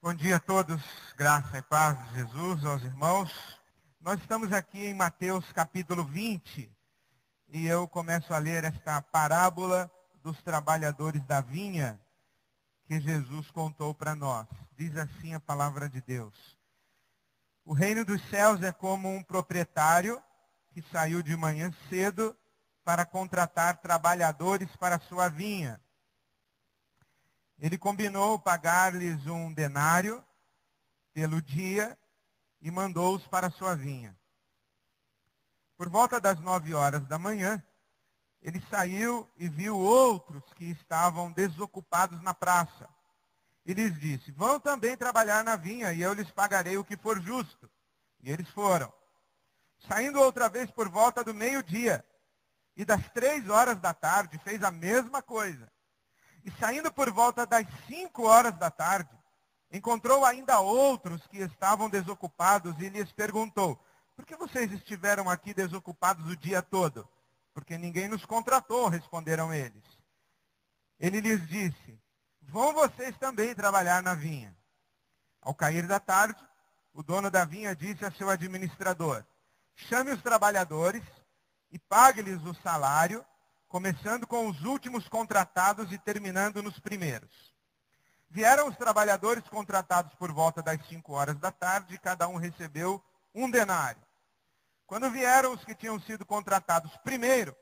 Bom dia a todos, graça e paz de Jesus aos irmãos. Nós estamos aqui em Mateus capítulo 20 e eu começo a ler esta parábola dos trabalhadores da vinha que Jesus contou para nós. Diz assim a palavra de Deus. O reino dos céus é como um proprietário que saiu de manhã cedo para contratar trabalhadores para a sua vinha. Ele combinou pagar-lhes 1 denário pelo dia e mandou-os para a sua vinha. Por volta das 9 horas da manhã, ele saiu e viu outros que estavam desocupados na praça. E lhes disse, vão também trabalhar na vinha e eu lhes pagarei o que for justo. E eles foram. Saindo outra vez por volta do meio-dia e das 3 horas da tarde, fez a mesma coisa. E saindo por volta das 5 horas da tarde, encontrou ainda outros que estavam desocupados e lhes perguntou, por que vocês estiveram aqui desocupados o dia todo? Porque ninguém nos contratou, responderam eles. Ele lhes disse, vão vocês também trabalhar na vinha. Ao cair da tarde, o dono da vinha disse a seu administrador, chame os trabalhadores e pague-lhes o salário, começando com os últimos contratados e terminando nos primeiros. Vieram os trabalhadores contratados por volta das 5 horas da tarde e cada um recebeu 1 denário. Quando vieram os que tinham sido contratados primeiro,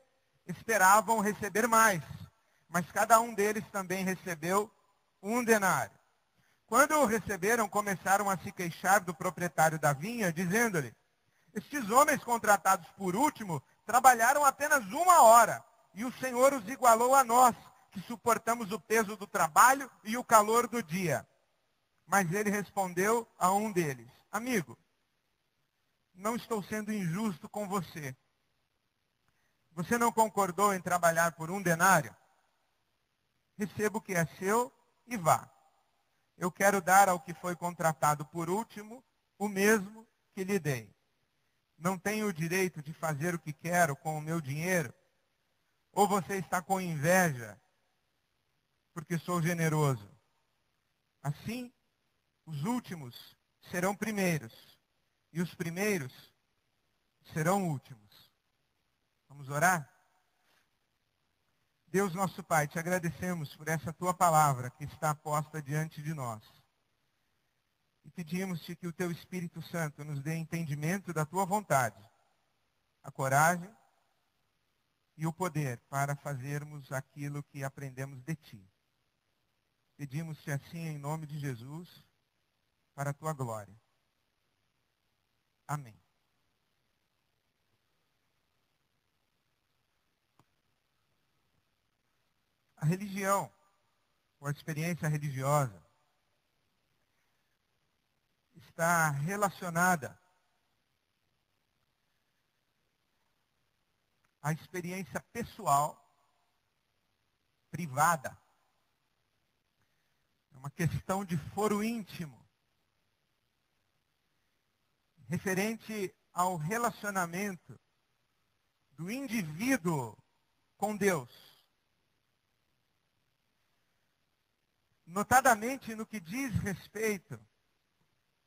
esperavam receber mais, mas cada um deles também recebeu 1 denário. Quando o receberam, começaram a se queixar do proprietário da vinha, dizendo-lhe, estes homens contratados por último trabalharam apenas 1 hora, e o Senhor os igualou a nós, que suportamos o peso do trabalho e o calor do dia. Mas ele respondeu a um deles, amigo, não estou sendo injusto com você. Você não concordou em trabalhar por 1 denário? Receba o que é seu e vá. Eu quero dar ao que foi contratado por último o mesmo que lhe dei. Não tenho o direito de fazer o que quero com o meu dinheiro? Ou você está com inveja porque sou generoso? Assim, os últimos serão primeiros e os primeiros serão últimos. Vamos orar? Deus nosso Pai, te agradecemos por essa tua palavra que está posta diante de nós. E pedimos-te que o teu Espírito Santo nos dê entendimento da tua vontade, a coragem e o poder para fazermos aquilo que aprendemos de ti. Pedimos-te assim em nome de Jesus, para a tua glória. Amém. A religião, ou a experiência religiosa, está relacionada à experiência pessoal, privada. É uma questão de foro íntimo, referente ao relacionamento do indivíduo com Deus. Notadamente no que diz respeito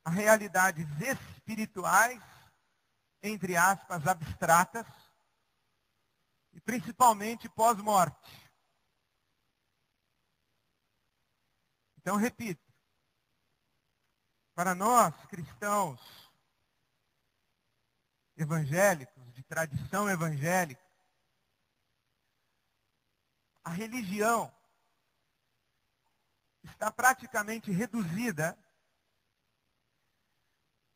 a realidades espirituais, entre aspas, abstratas, e principalmente pós-morte. Então, repito, para nós cristãos evangélicos, de tradição evangélica, a religião está praticamente reduzida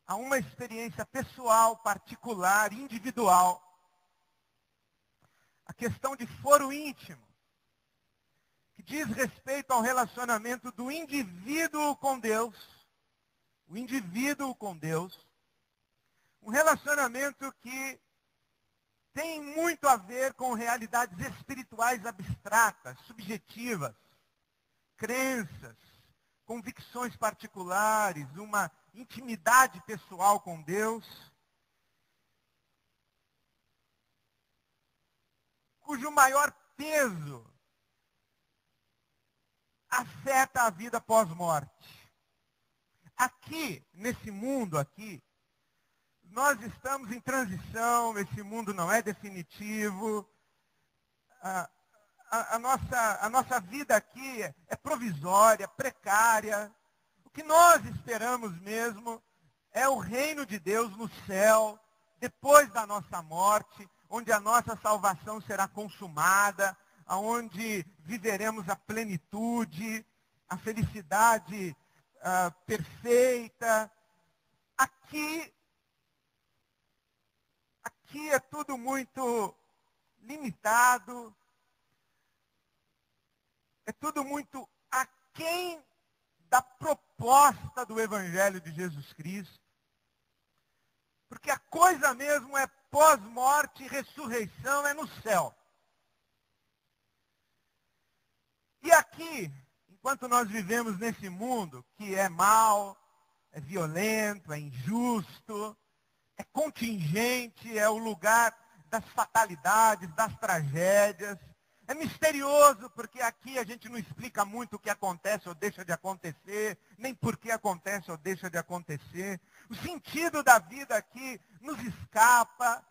a uma experiência pessoal, particular, individual. A questão de foro íntimo, que diz respeito ao relacionamento do indivíduo com Deus, o indivíduo com Deus, um relacionamento que tem muito a ver com realidades espirituais abstratas, subjetivas, crenças, convicções particulares, uma intimidade pessoal com Deus, cujo maior peso afeta a vida pós-morte. aqui, nesse mundo aqui, nós estamos em transição, esse mundo não é definitivo. A nossa vida aqui é provisória, precária. O que nós esperamos mesmo é o reino de Deus no céu, depois da nossa morte, onde a nossa salvação será consumada, onde viveremos a plenitude, a felicidade perfeita. Aqui é tudo muito limitado, é tudo muito aquém da proposta do Evangelho de Jesus Cristo. Porque a coisa mesmo é pós-morte e ressurreição, é no céu. E aqui, enquanto nós vivemos nesse mundo que é mau, é violento, é injusto, é contingente, é o lugar das fatalidades, das tragédias. É misterioso, porque aqui a gente não explica muito o que acontece ou deixa de acontecer, nem por que acontece ou deixa de acontecer. O sentido da vida aqui nos escapa.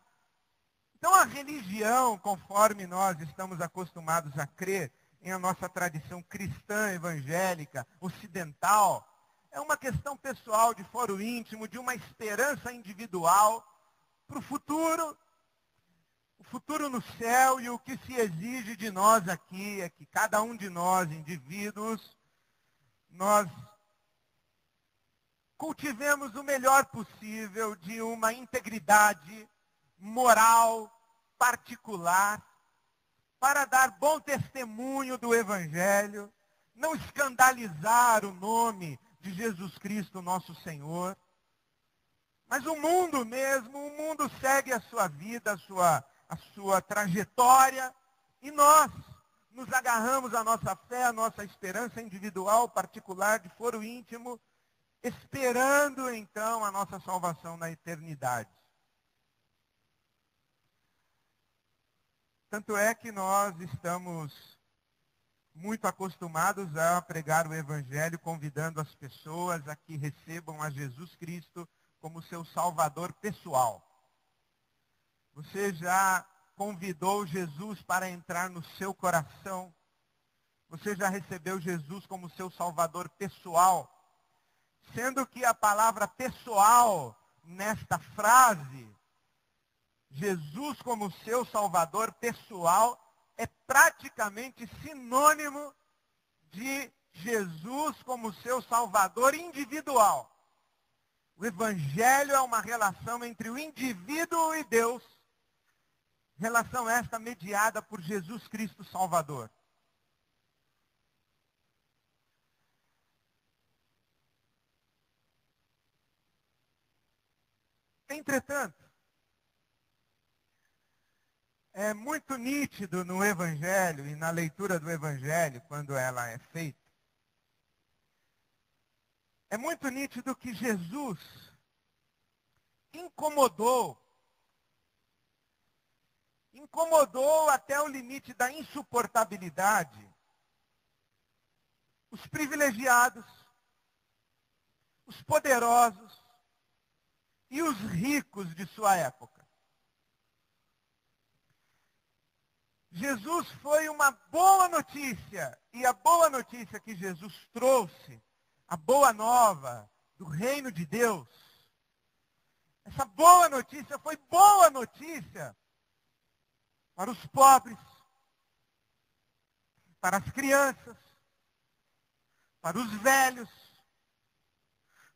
Então a religião, conforme nós estamos acostumados a crer em a nossa tradição cristã, evangélica, ocidental, é uma questão pessoal, de foro íntimo, de uma esperança individual para o futuro no céu. E o que se exige de nós aqui é que cada um de nós, indivíduos, nós cultivemos o melhor possível de uma integridade moral particular, para dar bom testemunho do Evangelho, não escandalizar o nome de Jesus Cristo, nosso Senhor. Mas o mundo mesmo, o mundo segue a sua vida, a sua trajetória, e nós nos agarramos à nossa fé, à nossa esperança individual, particular, de foro íntimo, esperando então a nossa salvação na eternidade. Tanto é que nós estamos muito acostumados a pregar o Evangelho, convidando as pessoas a que recebam a Jesus Cristo como seu Salvador pessoal. Você já convidou Jesus para entrar no seu coração? Você já recebeu Jesus como seu Salvador pessoal? Sendo que a palavra pessoal, nesta frase, Jesus como seu Salvador pessoal, é praticamente sinônimo de Jesus como seu Salvador individual. O Evangelho é uma relação entre o indivíduo e Deus. Relação esta mediada por Jesus Cristo Salvador. Entretanto, é muito nítido no Evangelho e na leitura do Evangelho, quando ela é feita, é muito nítido que Jesus incomodou até o limite da insuportabilidade os privilegiados, os poderosos e os ricos de sua época. Jesus foi uma boa notícia, e a boa notícia que Jesus trouxe, a boa nova do reino de Deus, essa boa notícia foi boa notícia para os pobres, para as crianças, para os velhos,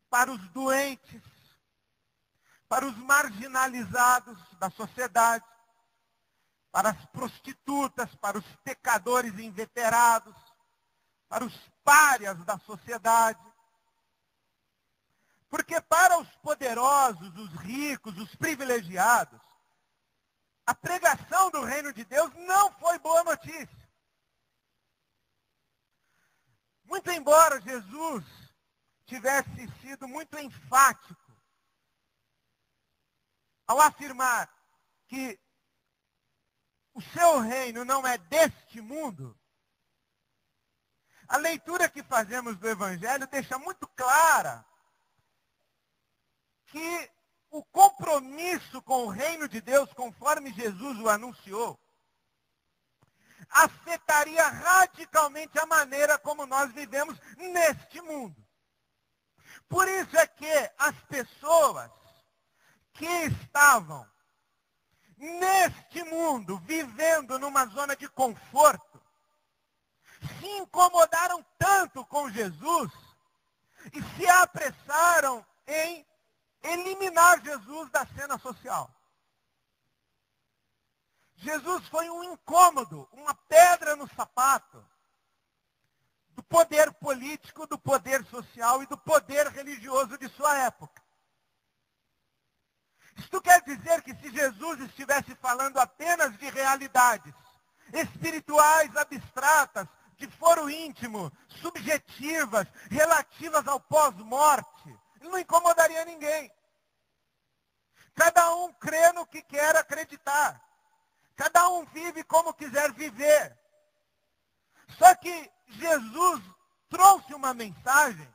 para os doentes, para os marginalizados da sociedade, para as prostitutas, para os pecadores inveterados, para os párias da sociedade. Porque para os poderosos, os ricos, os privilegiados, a pregação do reino de Deus não foi boa notícia. Muito embora Jesus tivesse sido muito enfático ao afirmar que o seu reino não é deste mundo, a leitura que fazemos do Evangelho deixa muito clara que o compromisso com o reino de Deus, conforme Jesus o anunciou, afetaria radicalmente a maneira como nós vivemos neste mundo. Por isso é que as pessoas que estavam neste mundo, vivendo numa zona de conforto, se incomodaram tanto com Jesus e se apressaram em eliminar Jesus da cena social. Jesus foi um incômodo, uma pedra no sapato do poder político, do poder social e do poder religioso de sua época. Isto quer dizer que se Jesus estivesse falando apenas de realidades espirituais abstratas, de foro íntimo, subjetivas, relativas ao pós-morte, ele não incomodaria ninguém. Cada um crê no que quer acreditar. Cada um vive como quiser viver. Só que Jesus trouxe uma mensagem,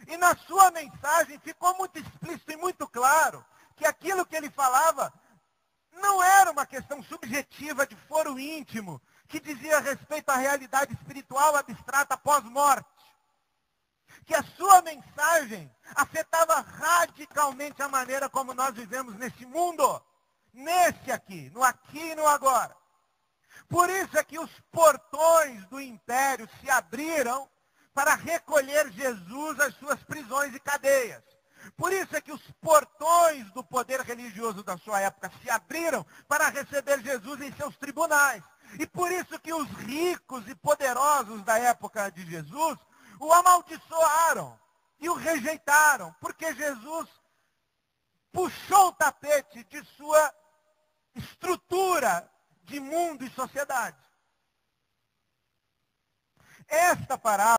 e na sua mensagem ficou muito explícito e muito claro que aquilo que ele falava não era uma questão subjetiva de foro íntimo, que dizia respeito à realidade espiritual abstrata pós-morte. Que a sua mensagem afetava radicalmente a maneira como nós vivemos nesse mundo. Nesse aqui, no aqui e no agora. Por isso é que os portões do império se abriram para recolher Jesus às suas prisões e cadeias. Por isso é que os portões do poder religioso da sua época se abriram para receber Jesus em seus tribunais. E por isso que os ricos e poderosos da época de Jesus o amaldiçoaram e o rejeitaram, porque Jesus puxou o tapete de sua estrutura de mundo e sociedade. Esta parábola